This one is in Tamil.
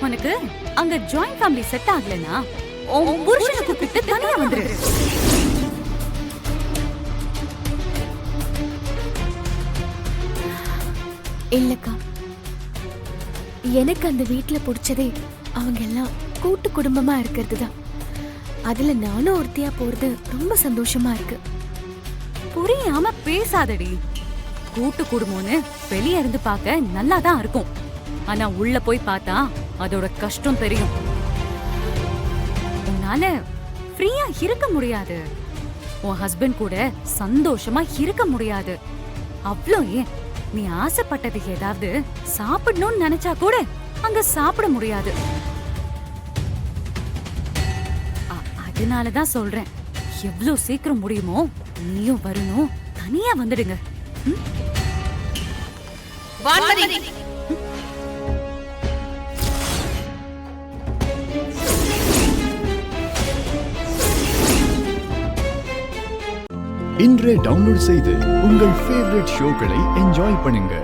உனக்கு அங்க ஜாயிண்ட் ஃபேமிலி செட் ஆகலனா உன் புருஷனை கூப்பிட்டு தனியா வந்துரு. இல்லக்கா, எனக்கு அந்த வீட்டுல பிடிச்சதே அவங்க எல்லாம் கூட்டு குடும்பமா இருக்கிறது தான். அதுல நானும் ஒருத்தியா போறது ரொம்ப சந்தோஷமா இருக்கு. புரியாம பேசாதடி. கூட்டு குடும்பம்னு வெளிய இருந்து பார்க்க நல்லா தான் இருக்கும், ஆனா உள்ள போய் பார்த்தா அதோட கஷ்டம் தெரியும். உன்னால ஃப்ரீயா இருக்க முடியாது, உன் ஹஸ்பண்ட் கூட சந்தோஷமா இருக்க முடியாது. அவ்ளோ ஏன், நீ ஆசைப்பட்டது ஏதாவது சாப்பிடணும்னு நினைச்சா கூட அங்க சாப்பிட முடியாது. அதனாலதான் சொல்றேன், எவ்வளவு சீக்கிரம் முடியுமோ நீயும் வரணும், தனியா வந்துடுங்க. இன்றே டவுன்லோட் செய்து உங்கள் ஃபேவரட் ஷோக்களை என்ஜாய் பண்ணுங்க.